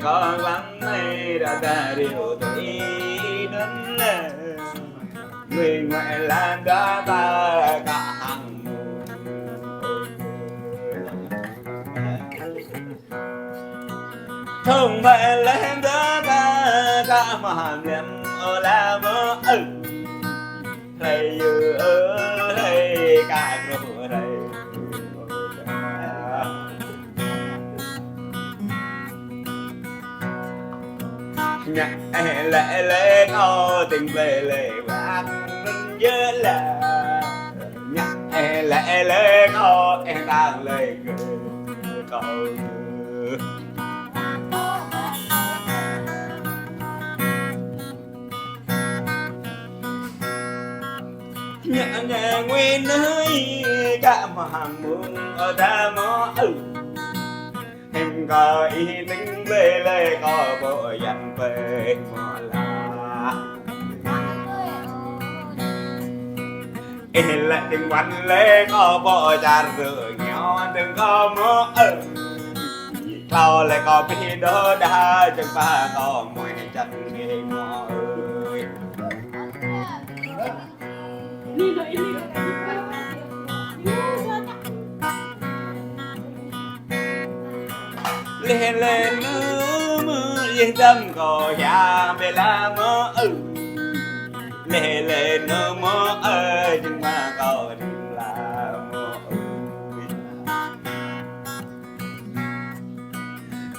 con lắm nay đã ta điều tuổi đến người ngoại lan đã ta cả hàng không phải lên đó ta cả mà niệm ở là mơ thầy thầy cả rồi thầy nhạc lệ lệ ngô tình lệ lệ bạc mình nhớ là nhạc lệ lệ ngô em đang lệ cười cầu nhạc nhạc nguyên nơi cả mà hàng mương ở ta mó em có ý tính về lệ có bộ dặn về mò là em lại đừng quanh lệ có bộ dặn rửa nhỏ đừng có mơ Tao lại có biết đó đã chẳng phải có mùi chân nghề mò ơi lên lên mưa yên tâm có nhà về là mơ lên lên mơ ơi nhưng mà có đừng là mơ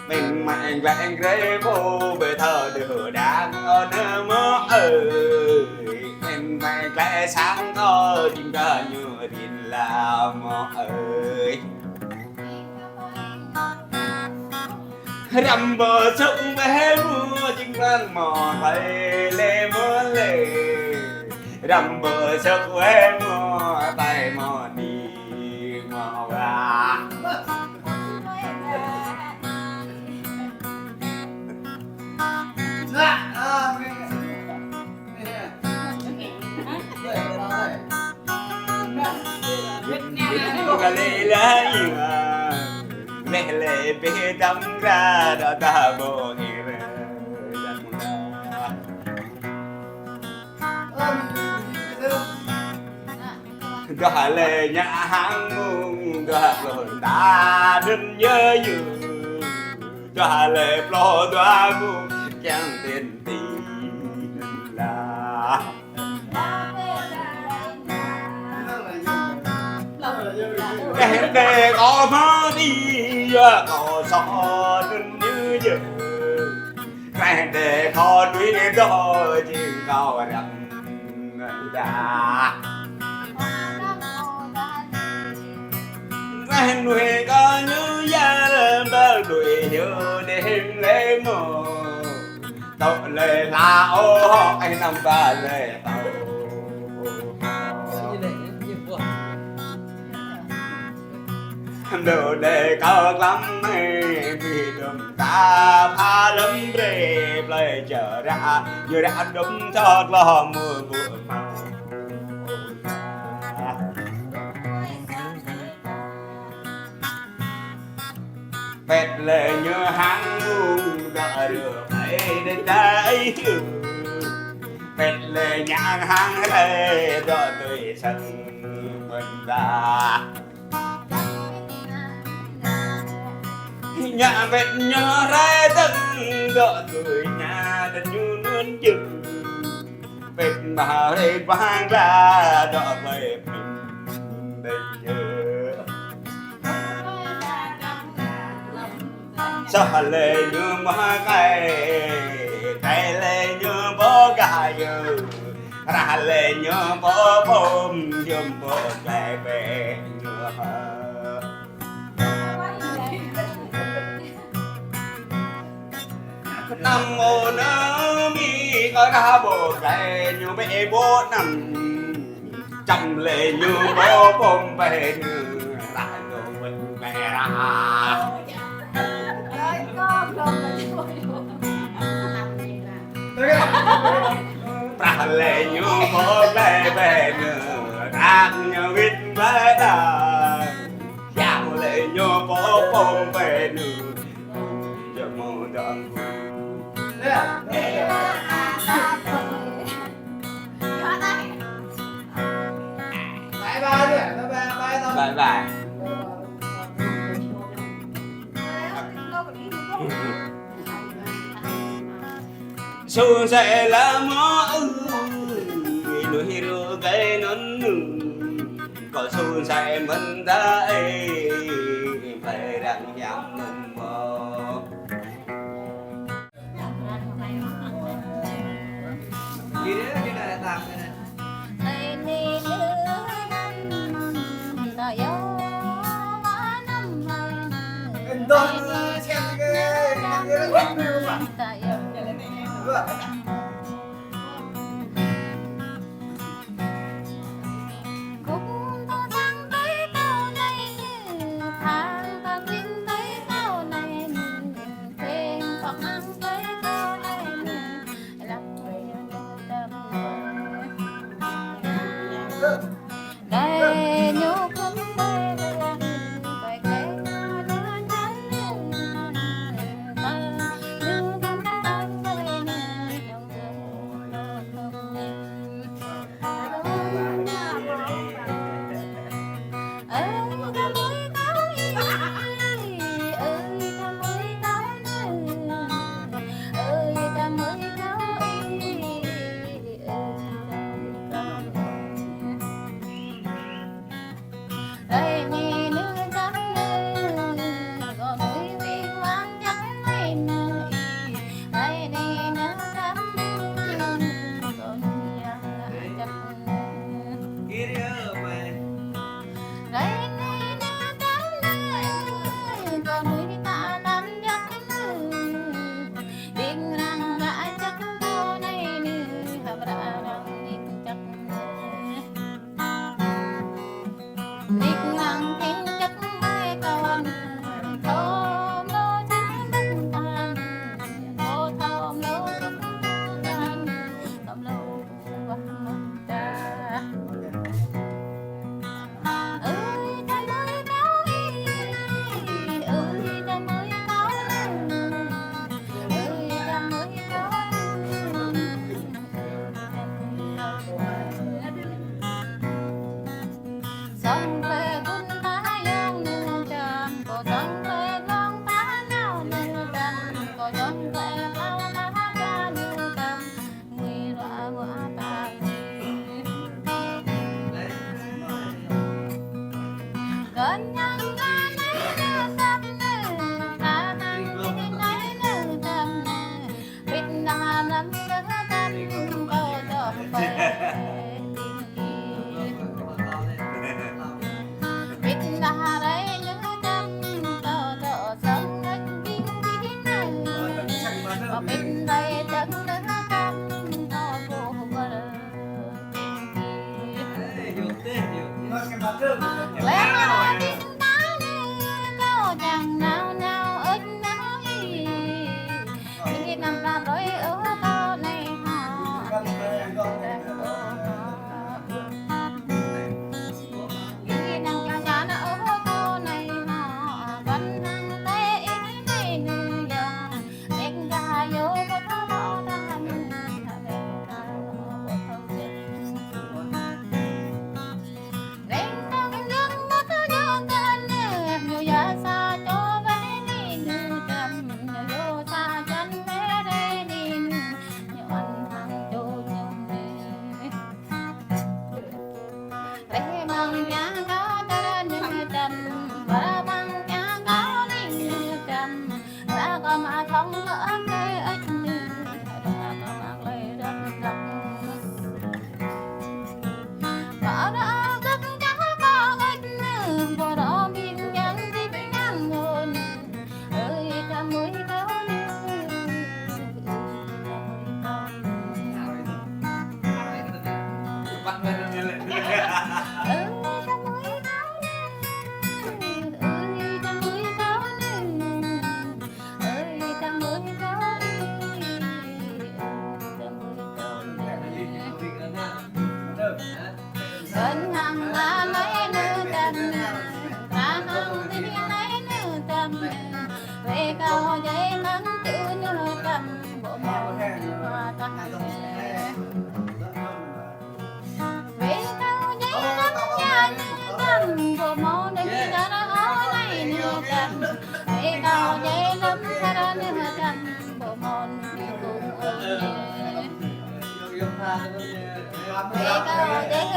mình mạnh vẹn ghế vô về thờ đưa đang ở nơi mơ mình mạnh vẹn sáng có tình ca như tình là mơ ơi rằm bờ sông bé mưa chinh vang mò tay lê mưa lê rằm bờ sông bé mò tay mò đi mò gà lê lá lê lê bê đâm ra đó ta bộ nghe đó lê nhà hàng mung đó rồi ta đừng nhớ như đó lê lo đó mung chẳng tiền tình là em để có mơ đi có gió đừng như giờ em để có đuôi đó chứ có đằng đã em nuôi có như gia bơ đuổi như đêm lễ mơ tàu lệ là ô anh nằm ba lệ tàu đồ đề cao lắm vì đường ta pha lắm rệp lại trở ra như đã đúng cho lo mưa bụi màu vẹt lệ như hang ngung đã được ấy đến đây vẹt lệ nhang hang rê đó tươi sân mình ra nhà vẹt nhớ ra tân đỡ tuổi nhà đất như luôn chừng vẹt mà đây vang ra đỡ về mình đây giờ sao lệ như má cây lệ như bó gà như ra lệ như bó bông dùm bó lệ về như năm ô nơ mi có ra bộ lệ như bê bố nằm trăm lệ như bó bông về như ra đồ mình mẹ ra ra lệ như bó lệ về như đang như vít về đà chào lệ như bó bông về như đòn bye bye xuân sẽ là mơ nuôi ru cái nón có xuân sẽ mình ta phải rằng dám mình mơ gì đấy cái này là tạm cái này Don xem cái nó về cao dây nắng tự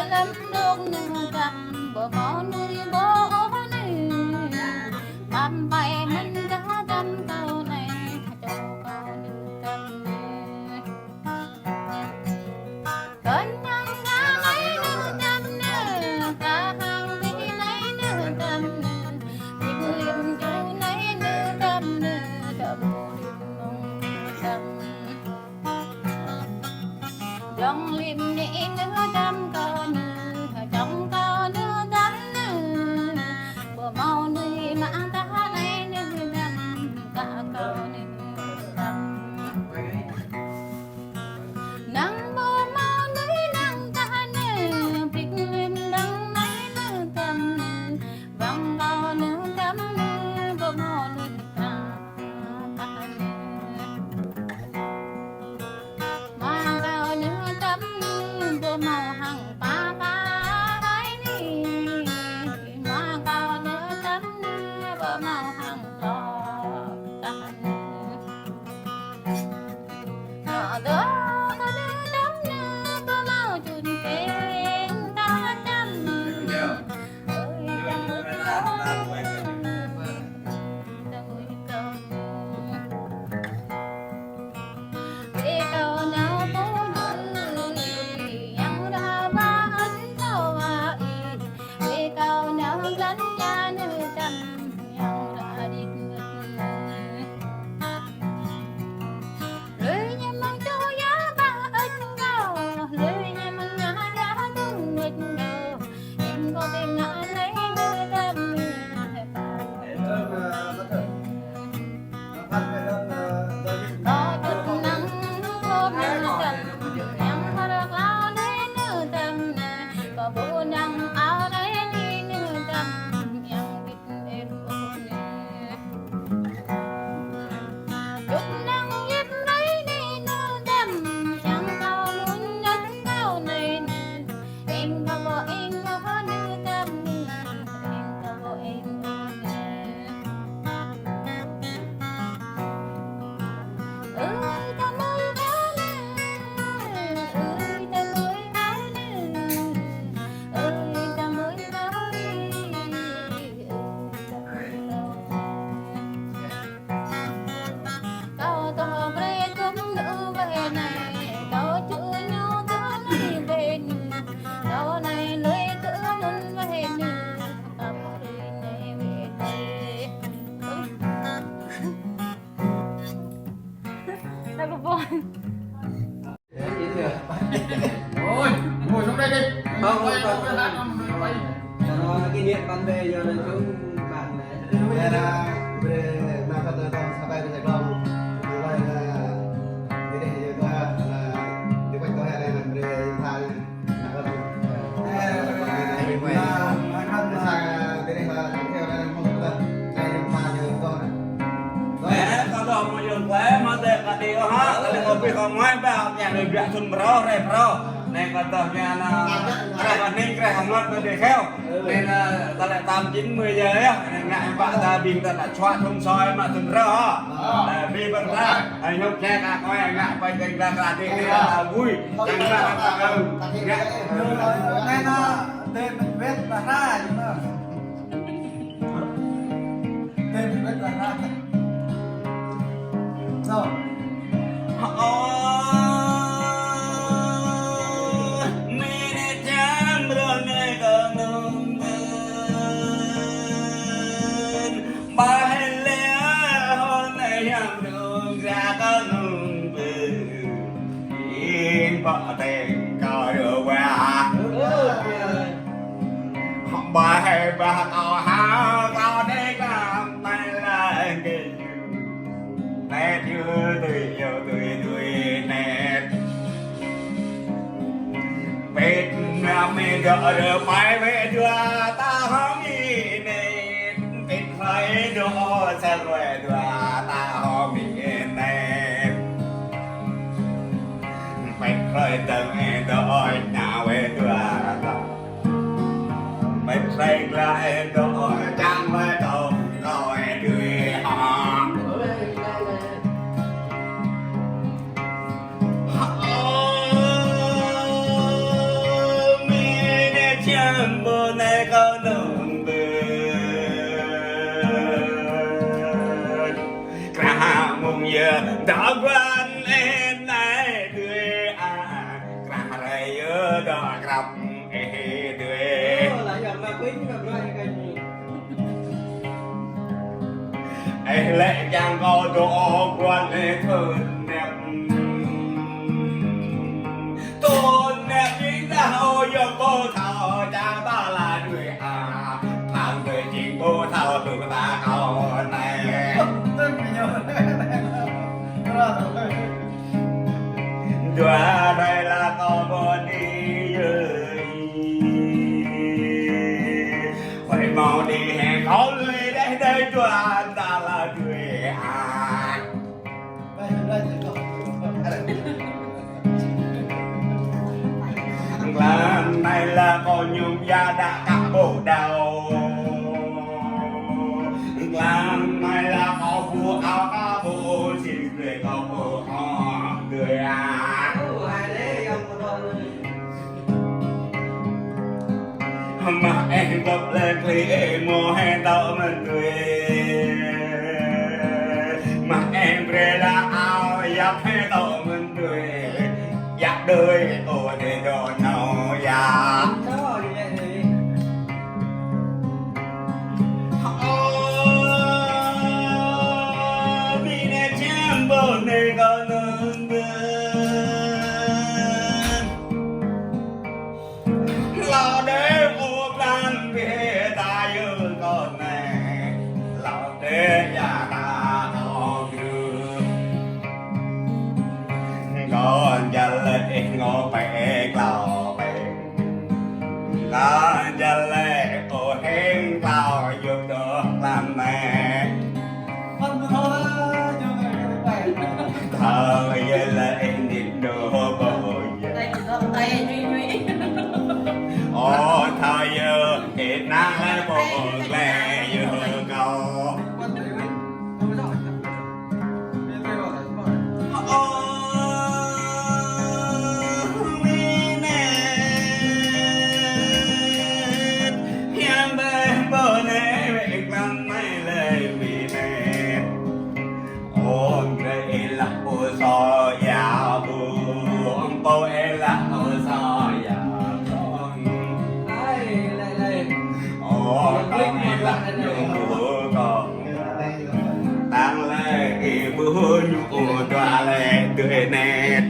lắm nước nương cầm bờ mò nuôi bố nuôi bám bay mình đã đâm câu này cho câu nương cầm cơn nắng ngã lấy nương cầm nương cả hàng đi lấy nương cầm nương tìm liềm chú lấy nương cầm nương cho bố liềm mong cầm dòng liềm đi nương cầm câu nương trong câu nương cầm nương bờ mau nuôi mà ta lấy nương cầm cả câu nương cầm nắng bờ mau nuôi nắng ta nương biết liềm nắng lấy nương cầm nương vang câu nương cầm nương bờ mau nuôi ta mang câu nương cầm nương bờ mau hằng pa pa đấy đi mang câu nương cầm nương bờ mau hằng lo ta nương đó có nương cầm nương bờ mau chun phèn ta cầm nương ơi cầm nương ta nuôi cầm về câu nào phố nuôi yang đã ba ấn câu à về câu nào gắn cha nuôi cầm yang đã đi lưỡi nhà mang cho giá ba ấn câu lưỡi nhà mang ngã giá tung nguyệt đầu em có thể ngã lấy đôi cầm có chút nắng hôm nương cầm yang có được áo đấy nương cầm có bộ nắng áo đấy đi nương cầm yang biết em ôn chút nắng nhấp đấy đi nương cầm yang cao muốn nhấn cao này em có bộ em có nương cầm em có bộ em ơi ta mới có nương ơi ta mới có nương ơi ta mới có câu to bre cũng nữ về này câu chữ nhau cứ đi về câu này lưỡi cứ luôn về nương cặp lưỡi này về đây Đây bà Vôn Ôi, ngồi xuống đây đi. Không, Quay không, đâu, ra con quay. nó kỷ niệm con về giờ nó xuống bạn này đây là về mà có tới con sao bay về con như vậy là cái này giờ là đi quanh có hay là về thang là có này quay sang cái này là theo là không có cái này pha như con Mẹ có đồ mà dùng thế mà để cả đi ha, cái này bị không ngoan vào nhà người Việt xuân bro này bro, này còn tờ nhà là cái này ninh cái hàng loạt để theo, nên là ta lại 8-9-10 giờ á, ngại bạn ta bình ta lại choa thông soi mà xuân bro ha, vì bằng ra, anh nhóc che cả coi anh ngại quay kênh ra cả đi là vui, chẳng là ngại, nên là tên mình biết là ra nhưng mà tên mình biết là ra rồi Mene jam rone kanung bahele hone yang dung ra kanung in ba tên coi được qua bài ba cao ha cao đây làm tay là cái nét chưa tươi nét Việt Nam mình đỡ được mãi về đưa ta không gì nét Việt phải đổ sẽ về đưa ta không bị nét Việt phải từng đôi nào về đưa ta Việt phải lại đôi chẳng phải đồng rồi đưa họ giờ đã quen em này tươi cả đây giờ đó gặp tươi lại dòng là quý mà nói cái gì lệ chàng có đồ quan thơm đẹp tôn đẹp chính sao giờ cô thảo cha ta là người làm người chính cô thảo từ ta cầu này Dua đây là có một đi phải mau đi hẹn có người đây đây chùa ta là người lần này là có nhung gia đã cắt bộ đầu lần này là có vua áo cá bộ xin người có bộ họ người mà em gặp lên khi em mua hẹn tao mình cười mà em về là áo giáp hẹn tao mình cười giáp đời tôi để đồ nào già vì nè chém bờ này có nương lo để ôm lan về ta yêu con này lo để nhà ta non đường con cha lệ ngô bè cào bè con cha lệ ô hên cào giúp được làm mẹ thời lệ nhìn đồ bồi tay duy duy ô thời giờ ít nắng bồi lệ giờ cầu bữa nhu đoa lệ tươi nét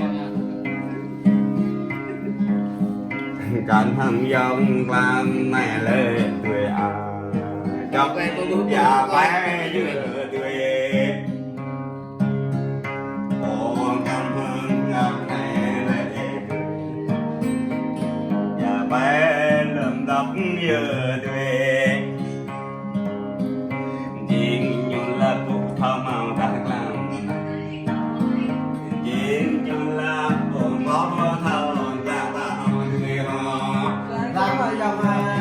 cảnh hằng dòng làm mẹ lệ tươi cho cái già bé vừa tươi ô cảm ơn ngọc mẹ lệ già bé lượm tóc vừa tươi nhìn như là cụ thơ màu đã làm nhìn như là cụ có thơ là ta người họ dám vào dòng mà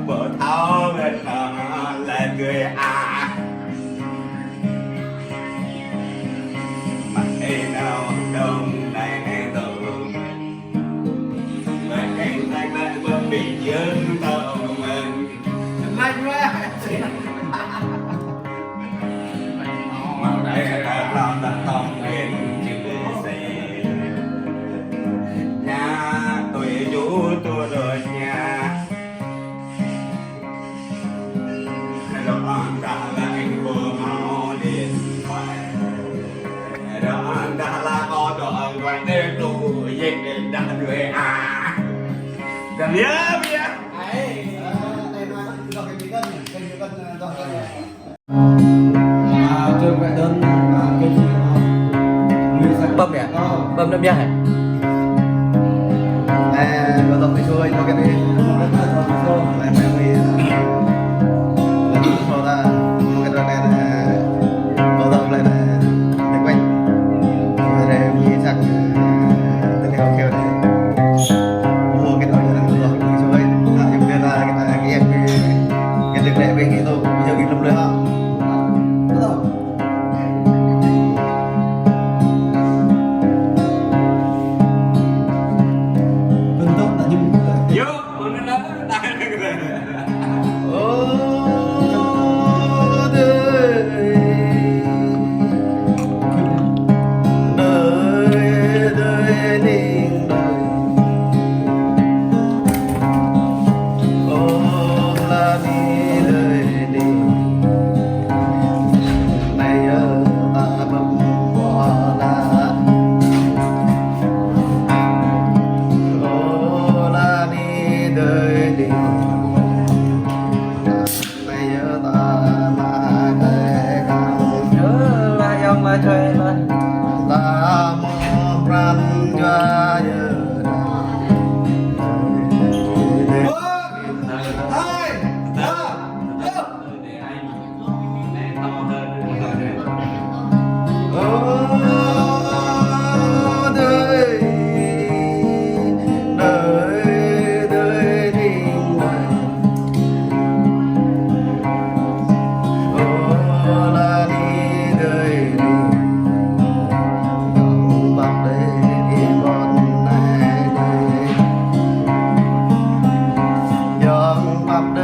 bờ tháo bên là người mà em nào đông này từ mà em đang lại vẫn bị dân tàu mình mạnh quá mà đây là lo đặt tâm bên chữ xe nhà tôi chú tôi rồi nhà đoạn đã là anh vừa máu điện thoại đoạn đã là có đoạn quanh đêm đủ dịch đến đã người nhớ biết ấy đây nói do cái cân do cái trường vệ đơn cái gì bấm nhỉ bấm năm nhỉ có tổng cái xuôi cho cái này lại phải มาช่วยมา Hãy subscribe cho kênh Ghiền Mì Gõ để không bỏ lỡ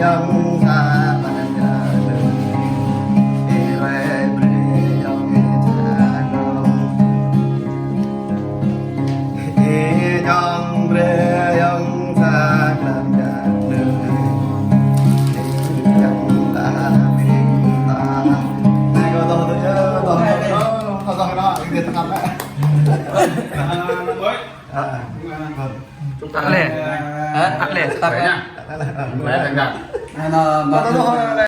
yang sa Akle, akle, Phải nha. Đấy, thành gặp. nó